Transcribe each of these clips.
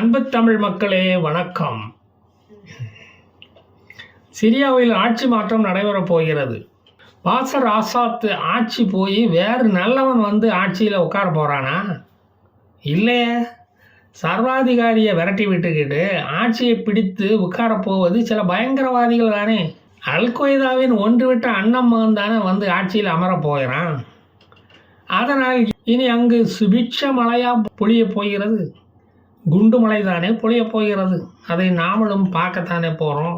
அன்பு தமிழ் மக்களே வணக்கம். சிரியாவில் ஆட்சி மாற்றம் நடைபெறப் போகிறது. பாசர் ஆசாத் ஆட்சி போய் வேறு நல்லவன் வந்து ஆட்சியில் உட்கார போகிறானா? இல்லையே. சர்வாதிகாரியை விரட்டி விட்டுக்கிட்டு ஆட்சியை பிடித்து உட்கார போவது சில பயங்கரவாதிகள் தானே. அல்கொய்தாவின் ஒன்றுவிட்ட அண்ணன் மகன் தானே வந்து ஆட்சியில் அமரப் போகிறான். அதனால் இனி அங்கு சுபிட்ச மழையா பொழிய போகிறது. குண்டு மலை தானே பொழியப் போகிறது. அதை நாமளும் பார்க்கத்தானே போகிறோம்.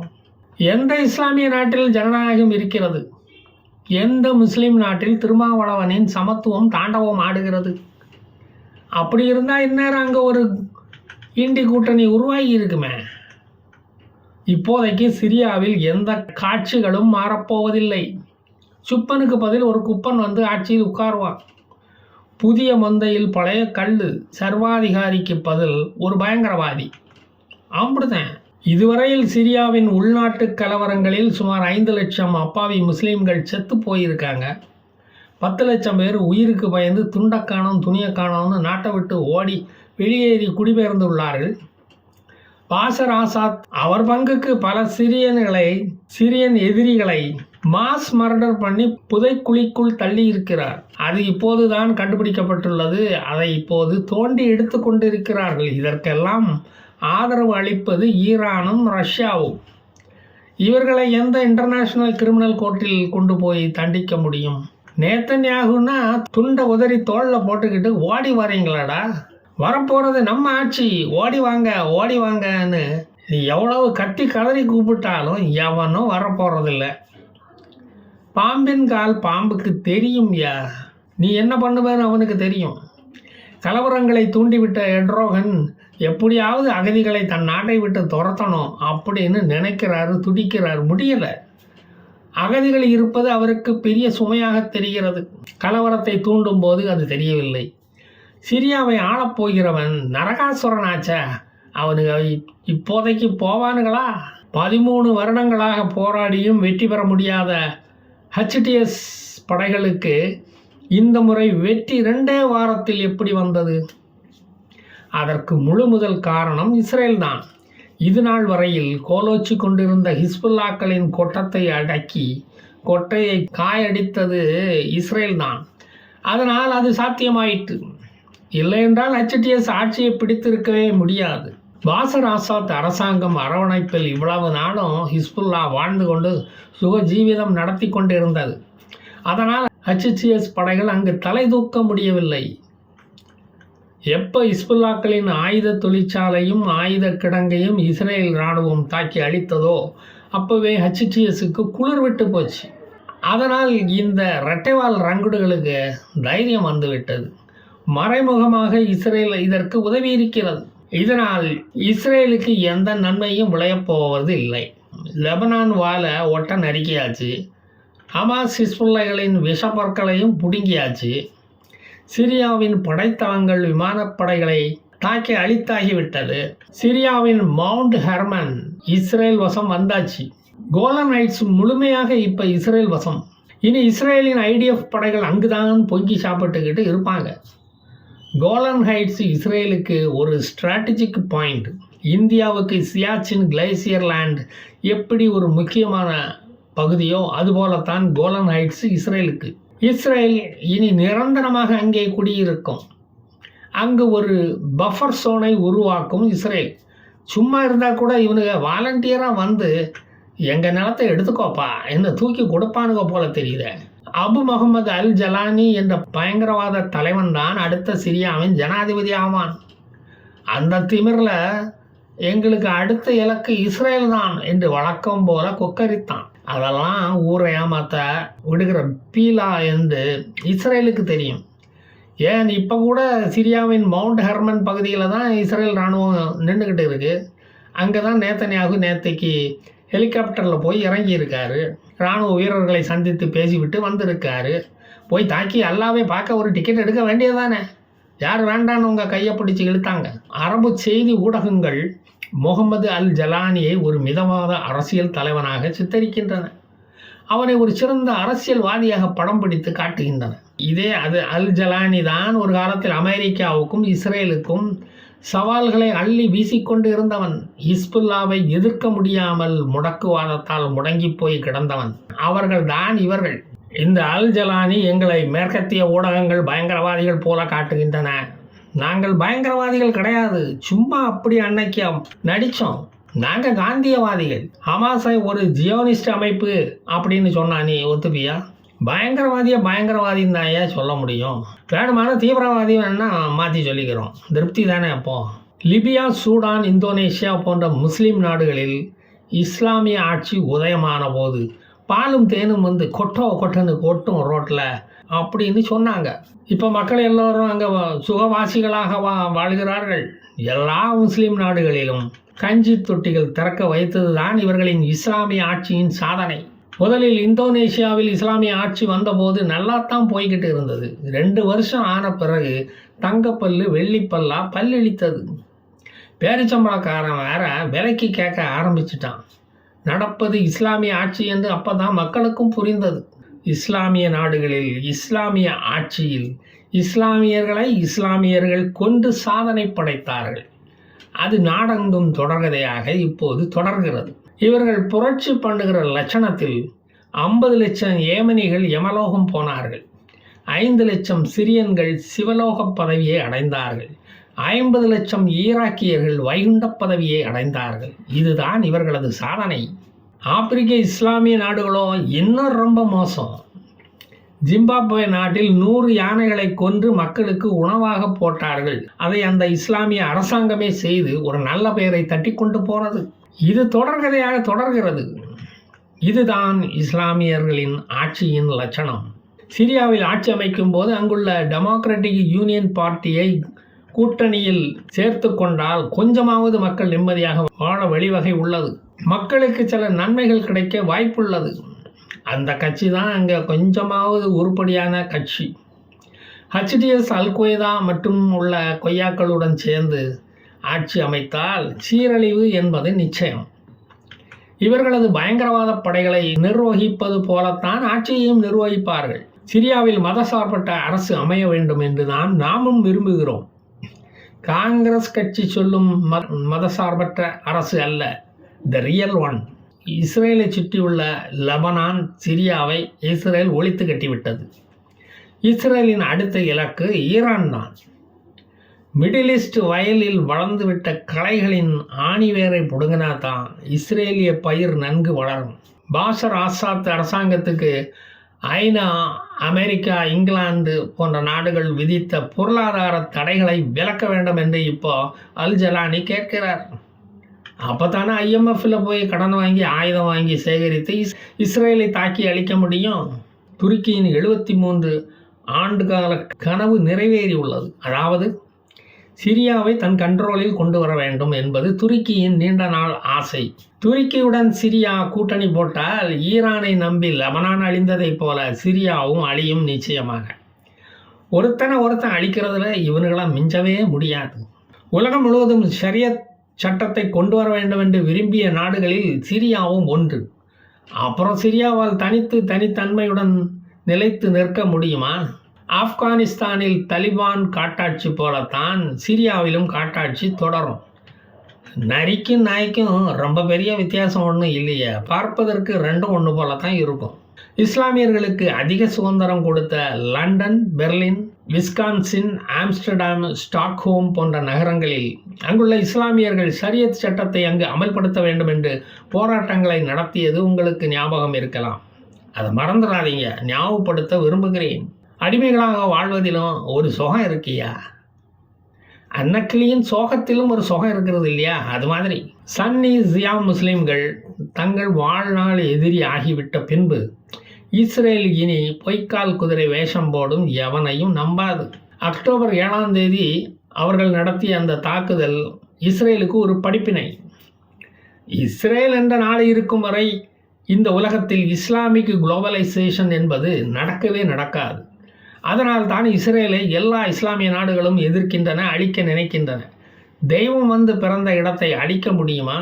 எந்த இஸ்லாமிய நாட்டில் ஜனநாயகம் இருக்கிறது? எந்த முஸ்லீம் நாட்டில் திருமாவளவனின் சமத்துவம் தாண்டவம் ஆடுகிறது? அப்படி இருந்தால் இந்நேரம் அங்கே ஒரு இண்டி கூட்டணி உருவாகி இருக்குமே. இப்போதைக்கு சிரியாவில் எந்த காட்சிகளும் மாறப்போவதில்லை. சுப்பனுக்கு பதில் ஒரு குப்பன் வந்து ஆட்சியில் உட்காருவான். புதிய மந்தையில் பழைய கல். சர்வாதிகாரிக்கு பதில் ஒரு பயங்கரவாதி. அப்படிதான். இதுவரையில் சிரியாவின் உள்நாட்டு கலவரங்களில் சுமார் 5 லட்சம் அப்பாவி முஸ்லீம்கள் செத்து போயிருக்காங்க. 10 லட்சம் பேர் உயிருக்கு பயந்து துண்டக்கானோம் துணியக்கானோம்னு நாட்டை விட்டு ஓடி வெளியேறி குடிபெயர்ந்துள்ளார்கள். பாசர் ஆசாத் அவர் பங்குக்கு பல சிரியன் எதிரிகளை மாஸ் மர்டர் பண்ணி புதைக்குழிக்குள் தள்ளி இருக்கிறார். அது இப்போதுதான் கண்டுபிடிக்கப்பட்டுள்ளது. அதை இப்போது தோண்டி எடுத்து கொண்டிருக்கிறார்கள். இதற்கெல்லாம் ஆதரவு அளிப்பது ஈரானும் ரஷ்யாவும். இவர்களை எந்த இன்டர்நேஷனல் கிரிமினல் கோர்ட்டில் கொண்டு போய் தண்டிக்க முடியும்? நேத்தன்யாகுன்னா துண்டை உதறி தோளில் போட்டுக்கிட்டு ஓடி வரீங்களாடா, வரப்போகிறது நம்ம ஆட்சி, ஓடி வாங்கன்னு எவ்வளவு கத்தி கதறி கூப்பிட்டாலும் எவனும் வரப்போகிறதில்ல. பாம்பின் கால் பாம்புக்கு தெரியும். நீ என்ன பண்ணுவேன்னு அவனுக்கு தெரியும். கலவரங்களை தூண்டிவிட்ட எட்ரோகன் எப்படியாவது அகதிகளை தன் நாட்டை விட்டு துரத்தணும் அப்படின்னு நினைக்கிறாரு, துடிக்கிறார், முடியலை. அகதிகள் இருப்பது அவருக்கு பெரிய சுமையாக தெரிகிறது. கலவரத்தை தூண்டும் போது அது தெரியவில்லை. சிரியாவை ஆளப்போகிறவன் நரகாசுரனாச்ச. அவனுங்க இப்போதைக்கு போவானுங்களா? 13 வருடங்களாக போராடியும் வெற்றி பெற முடியாத HTS படைகளுக்கு இந்த முறை வெற்றி 2 வாரத்தில் எப்படி வந்தது? அதற்கு முழு முதல் காரணம் இஸ்ரேல் தான். இது நாள் வரையில் கோலோச்சி கொண்டிருந்த ஹிஸ்புல்லாக்களின் கொட்டத்தை அடக்கி கொட்டையை காயடித்தது இஸ்ரேல் தான். அதனால் அது சாத்தியமாயிற்று. இல்லையென்றால் HTS ஆட்சியை பிடித்திருக்கவே முடியாது. பாசர் ஆசாத் அரசாங்கம் அரவணைப்பில் இவ்வளவு நாளும் ஹிஸ்புல்லா வாழ்ந்து கொண்டு சுக ஜீவிதம் நடத்தி கொண்டிருந்தது. அதனால் HTS படைகள் அங்கு தலை தூக்க முடியவில்லை. எப்போ ஹிஸ்புல்லாக்களின் ஆயுத தொழிற்சாலையும் ஆயுத கிடங்கையும் இஸ்ரேல் இராணுவம் தாக்கி அழித்ததோ அப்போவே HTSக்கு குளிர் விட்டு போச்சு. அதனால் இந்த இரட்டைவால் ரங்குடுகளுக்கு தைரியம் வந்துவிட்டது. மறைமுகமாக இஸ்ரேல் இதற்கு உதவி இருக்கிறது. இதனால் இஸ்ரேலுக்கு எந்த நன்மையும் விளையப்போவது இல்லை. லெபனான் வாழை ஒட்ட நறுக்கியாச்சு. ஹமாஸ் ஹிஸ்புல்லாக்களின் விஷப்பற்களையும் புடுங்கியாச்சு. சிரியாவின் படைத்தளங்கள் விமானப்படைகளை தாக்கி அழித்தாகிவிட்டது. சிரியாவின் மவுண்ட் ஹெர்மன் இஸ்ரேல் வசம் வந்தாச்சு. கோலன் ஹைட்ஸ் முழுமையாக இப்போ இஸ்ரேல் வசம். இனி இஸ்ரேலின் IDF படைகள் அங்குதான் பொங்கி சாப்பிட்டுக்கிட்டு இருப்பாங்க. கோலன் ஹைட்ஸ் இஸ்ரேலுக்கு ஒரு ஸ்ட்ராட்டஜிக் பாயிண்ட். இந்தியாவுக்கு சியாச்சின் கிளேசியர் லேண்ட் எப்படி ஒரு முக்கியமான பகுதியோ அதுபோலத்தான் கோலன் ஹைட்ஸ் இஸ்ரேலுக்கு. இஸ்ரேல் இனி நிரந்தரமாக அங்கே குடியிருக்கும். அங்கு ஒரு பஃபர் சோனை உருவாக்கும் இஸ்ரேல். சும்மா இருந்தால் கூட இவனுங்க வாலண்டியராக வந்து எங்கள் நிலத்தை எடுத்துக்கோப்பா என்ன தூக்கி கொடுப்பானுங்க போல தெரியுது. அபு முகமது அல் ஜலானி என்ற பயங்கரவாத தலைவன் தான் அடுத்த சிரியாவின் ஜனாதிபதி ஆவான். அந்த திமிரில் எங்களுக்கு அடுத்த இலக்கு இஸ்ரேல் தான் என்று வழக்கம் போல கொக்கரித்தான். அதெல்லாம் ஊரை ஏமாத்த விடுகிற பீலா என்று இஸ்ரேலுக்கு தெரியும். ஏன் இப்போ கூட சிரியாவின் மவுண்ட் ஹெர்மன் பகுதியில் தான் இஸ்ரேல் இராணுவம் நின்றுக்கிட்டு இருக்குது. அங்கே தான் நேத்தன்யாகு நேற்றைக்கு ஹெலிகாப்டரில் போய் இறங்கியிருக்காரு. இராணுவ வீரர்களை சந்தித்து பேசிவிட்டு வந்திருக்காரு. போய் தாக்கி அல்லாவே பார்க்க ஒரு டிக்கெட் எடுக்க வேண்டியதானே. யார் வேண்டான்னு உங்கள் கையை பிடிச்சி இழுத்தாங்க. அரபு செய்தி ஊடகங்கள் முகமது அல் ஜலானியை ஒரு மிதவாத அரசியல் தலைவனாக சித்தரிக்கின்றன. அவனை ஒரு சிறந்த அரசியல்வாதியாக படம் பிடித்து காட்டுகின்றன. அல் ஜலானி தான் ஒரு காலத்தில் அமெரிக்காவுக்கும் இஸ்ரேலுக்கும் சவால்களை அள்ளி வீசிக்கொண்டு இருந்தவன். ஹிஸ்புல்லாவை எதிர்க்க முடியாமல் முடக்குவாதத்தால் முடங்கி போய் கிடந்தவன். அவர்கள் தான் இவர்கள். இந்த அல் ஜலானி எங்களை மேற்கத்திய ஊடகங்கள் பயங்கரவாதிகள் போல காட்டுகின்றன. நாங்கள் பயங்கரவாதிகள் கிடையாது, சும்மா அப்படி அன்னைக்கு நடித்தோம். நாங்கள் காந்தியவாதிகள். ஹமாஸை ஒரு ஜியோனிஸ்ட் அமைப்பு அப்படின்னு சொன்னா நீ ஒத்துப்பியா? பயங்கரவாதின்னு தான் ஏன் சொல்ல முடியும்? வேணுமான தீவிரவாதி வேணா மாற்றி சொல்லிக்கிறோம். திருப்தி தானே அப்போ? லிபியா, சூடான், இந்தோனேஷியா போன்ற முஸ்லீம் நாடுகளில் இஸ்லாமிய ஆட்சி உதயமான போது பாலும் தேனும் வந்து கொட்டன்னு கொட்டும் ரோட்டில் அப்படின்னு சொன்னாங்க. இப்போ மக்கள் எல்லோரும் அங்கே சுகவாசிகளாக வாழ்கிறார்கள். எல்லா முஸ்லீம் நாடுகளிலும் கஞ்சி தொட்டிகள் திறக்க வைத்தது தான் இவர்களின் இஸ்லாமிய ஆட்சியின் சாதனை. முதலில் இந்தோனேஷியாவில் இஸ்லாமிய ஆட்சி வந்தபோது நல்லாத்தான் போய்கிட்டு இருந்தது. 2 வருஷம் ஆன பிறகு தங்கப்பல்லு வெள்ளிப்பல்லா பல்லெளித்தது. பேரிச்சம்பளக்காரன் வேற விலைக்கு கேட்க ஆரம்பிச்சிட்டான். நடப்பது இஸ்லாமிய ஆட்சி என்று அப்பதான் மக்களுக்கும் புரிந்தது. இஸ்லாமிய நாடுகளில் இஸ்லாமிய ஆட்சியில் இஸ்லாமியர்கள் கொண்டு சாதனை படைத்தார்கள். அது நாடெங்கும் தொடர்கதையாக இப்போது தொடர்கிறது. இவர்கள் புரட்சி பண்ணுகிற லட்சணத்தில் 50 லட்சம் ஏமனிகள் யமலோகம் போனார்கள். 5 லட்சம் சிரியன்கள் சிவலோக பதவியை அடைந்தார்கள். 50 லட்சம் ஈராக்கியர்கள் வைகுண்ட பதவியை அடைந்தார்கள். இதுதான் இவர்களது சாதனை. ஆப்பிரிக்க இஸ்லாமிய நாடுகளோ இன்னும் ரொம்ப மோசம். ஜிம்பாப்வே நாட்டில் 100 யானைகளை கொன்று மக்களுக்கு உணவாக போட்டார்கள். அதை அந்த இஸ்லாமிய அரசாங்கமே செய்து ஒரு நல்ல பெயரை தட்டி கொண்டு போனது. இது தொடர்கதையாக தொடர்கிறது. இதுதான் இஸ்லாமியர்களின் ஆட்சியின் லட்சணம். சிரியாவில் ஆட்சி அமைக்கும் போது அங்குள்ள டெமோக்ராட்டிக் யூனியன் பார்ட்டியை கூட்டணியில் சேர்த்து கொண்டால் கொஞ்சமாவது மக்கள் நிம்மதியாக வாழ வழிவகை உள்ளது. மக்களுக்கு சில நன்மைகள் கிடைக்க வாய்ப்புள்ளது. அந்த கட்சி தான் அங்கே கொஞ்சமாவது உருப்படியான கட்சி. ஹச்டிஎஸ், அல் கொய்தா மற்றும் உள்ள கொய்யாக்களுடன் சேர்ந்து ஆட்சி அமைத்தால் சீரழிவு என்பது நிச்சயம். இவர்களது பயங்கரவாத படைகளை நிர்வகிப்பது போலத்தான் ஆட்சியையும் நிர்வகிப்பார்கள். சிரியாவில் மதசார்பற்ற அரசு அமைய வேண்டும் என்று தான் நாமும் விரும்புகிறோம். காங்கிரஸ் கட்சி சொல்லும் மதசார்பற்ற அரசு அல்ல, த ரியல் ஒன். இஸ்ரேலை சுற்றியுள்ள லெபனான், சிரியாவை இஸ்ரேல் ஒழித்து கட்டிவிட்டது. இஸ்ரேலின் அடுத்த இலக்கு ஈரான் தான். மிடில் ஈஸ்ட் வயலில் வளர்ந்துவிட்ட களைகளின் ஆணிவேரை புடுங்கினா தான் இஸ்ரேலிய பயிர் நன்கு வளரும். பாஷர் ஆசாத் அரசாங்கத்துக்கு ஐநா, அமெரிக்கா, இங்கிலாந்து போன்ற நாடுகள் விதித்த பொருளாதார தடைகளை விலக்க வேண்டும் என்று இப்போ அல் ஜலானி கேட்கிறார். அப்போ தானே IMFயில் போய் கடன் வாங்கி ஆயுதம் வாங்கி சேகரித்து இஸ்ரேலை தாக்கி அழிக்க முடியும். துருக்கியின் 73 ஆண்டுகால கனவு நிறைவேறி உள்ளது. அதாவது சிரியாவை தன் கண்ட்ரோலில் கொண்டு வர வேண்டும் என்பது துருக்கியின் நீண்ட நாள் ஆசை. துருக்கியுடன் சிரியா கூட்டணி போட்டால் ஈரானை நம்பி லெபனான் அழிந்ததைப் போல சிரியாவும் அழியும் நிச்சயமாக. ஒருத்தன் அழிக்கிறதுல இவனுங்களாம் மிஞ்சவே முடியாது. உலகம் முழுவதும் ஷரியத் சட்டத்தை கொண்டு வர வேண்டும் என்று விரும்பிய நாடுகளில் சிரியாவும் ஒன்று. அப்புறம் சிரியாவால் தனித்தன்மையுடன் நிலைத்து நிற்க முடியுமா? ஆப்கானிஸ்தானில் தலிபான் காட்டாட்சி போலத்தான் சிரியாவிலும் காட்டாட்சி தொடரும். நரிக்கும் நாய்க்கும் ரொம்ப பெரிய வித்தியாசம் ஒன்றும் இல்லையே. பார்ப்பதற்கு ரெண்டும் ஒன்று போல தான் இருக்கும். இஸ்லாமியர்களுக்கு அதிக சுதந்திரம் கொடுத்த London, Berlin, Wisconsin, Amsterdam, Stockholm போன்ற நகரங்களில் அங்குள்ள இஸ்லாமியர்கள் ஷரியத் சட்டத்தை அங்கு அமல்படுத்த வேண்டும் என்று போராட்டங்களை நடத்தியது உங்களுக்கு ஞாபகம் இருக்கலாம். அதை மறந்துடாதீங்க, ஞாபகப்படுத்த விரும்புகிறேன். அடிமைகளாக வாழ்வதிலும் ஒரு சுகம் இருக்கியா? அன்னக்கிளியின் சோகத்திலும் ஒரு சுகம் இருக்கிறது இல்லையா? அது மாதிரி சன்னி ஜியா முஸ்லிம்கள் தங்கள் வாழ்நாள் எதிரி ஆகிவிட்ட பின்பு இஸ்ரேல் இனி பொய்க்கால் குதிரை வேஷம் போடும் எவனையும் நம்பாது. அக்டோபர் 7ஆம் தேதி அவர்கள் நடத்திய அந்த தாக்குதல் இஸ்ரேலுக்கு ஒரு படிப்பினை. இஸ்ரேல் என்ற நாடு இருக்கும் வரை இந்த உலகத்தில் இஸ்லாமிக் குளோபலைசேஷன் என்பது நடக்கவே நடக்காது. அதனால் தான் இஸ்ரேலை எல்லா இஸ்லாமிய நாடுகளும் எதிர்க்கின்றன, அழிக்க நினைக்கின்றன. தெய்வம் வந்து பிறந்த இடத்தை அழிக்க முடியுமா?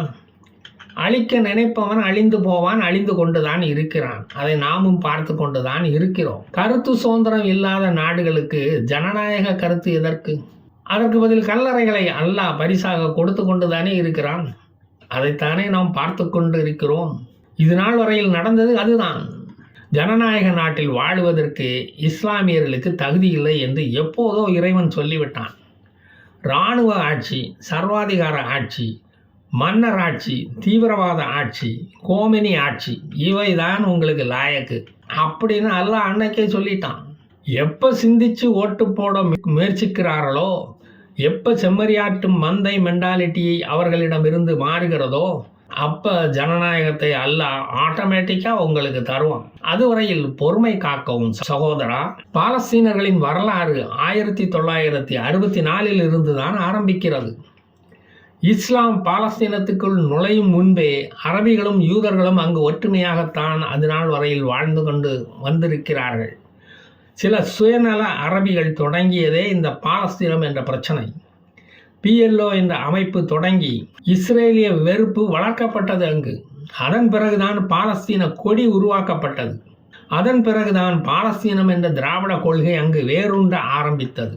அழிக்க நினைப்பவன் அழிந்து போவான், அழிந்து கொண்டு தான் இருக்கிறான். அதை நாமும் பார்த்து கொண்டு தான் இருக்கிறோம். கருத்து சுதந்திரம் இல்லாத நாடுகளுக்கு ஜனநாயக கருத்து எதற்கு? அதற்கு பதில் கல்லறைகளை அல்லாஹ் பரிசாக கொடுத்து கொண்டு தானே இருக்கிறான். அதைத்தானே நாம் பார்த்து கொண்டு இருக்கிறோம். இது நாள் வரையில் நடந்தது அதுதான். ஜனநாயக நாட்டில் வாழுவதற்கு இஸ்லாமியர்களுக்கு தகுதி இல்லை என்று எப்போதோ இறைவன் சொல்லிவிட்டான். இராணுவ ஆட்சி, சர்வாதிகார ஆட்சி, மன்னர் ஆட்சி, தீவிரவாத ஆட்சி, கோமினி ஆட்சி, இவை தான் உங்களுக்கு லாயக்கு அப்படின்னு அல்லாஹ் அன்னைக்கே சொல்லிட்டான். எப்போ சிந்திச்சு ஓட்டு போட முயற்சிக்கிறார்களோ, எப்போ செம்மறியாட்டும் மந்தை மென்டாலிட்டியை அவர்களிடமிருந்து மாறுகிறதோ, அப்போ ஜனநாயகத்தை அல்லாஹ் ஆட்டோமேட்டிக்காக உங்களுக்கு தருவான். அதுவரையில் பொறுமை காக்கவும் சகோதரா. பாலஸ்தீனர்களின் வரலாறு 1964 இருந்து தான் ஆரம்பிக்கிறது. இஸ்லாம் பாலஸ்தீனத்துக்குள் நுழையும் முன்பே அரபிகளும் யூதர்களும் அங்கு ஒற்றுமையாகத்தான் அது நாள் வரையில் வாழ்ந்து கொண்டு வந்திருக்கிறார்கள். சில சுயநல அரபிகள் தொடங்கியதே இந்த பாலஸ்தீனம் என்ற பிரச்சனை. PLO என்ற அமைப்பு தொடங்கி இஸ்ரேலிய வெறுப்பு வளர்க்கப்பட்டது அங்கு. அதன் பிறகுதான் பாலஸ்தீன கொடி உருவாக்கப்பட்டது. அதன் பிறகுதான் பாலஸ்தீனம் என்ற திராவிட கொள்கை அங்கு வேரூன்ற ஆரம்பித்தது.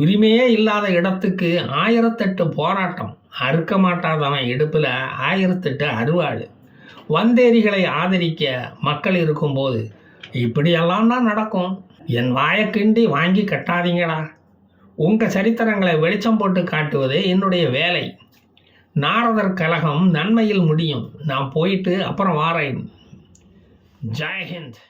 உரிமையே இல்லாத இடத்துக்கு 1008 போராட்டம். அறுக்க மாட்டாதவன் இடுப்பில் 1008 அறுவாள். வந்தேரிகளை ஆதரிக்க மக்கள் இருக்கும்போது இப்படியெல்லாம் தான் நடக்கும். என் வாயக்கிண்டி வாங்கி கட்டாதீங்களா. உங்கள் சரித்திரங்களை வெளிச்சம் போட்டு காட்டுவதே என்னுடைய வேலை. நாரதர் கலகம் நன்மையில் முடியும். நான் போயிட்டு அப்புறம் வாரேன். ஜெய் ஹிந்த்.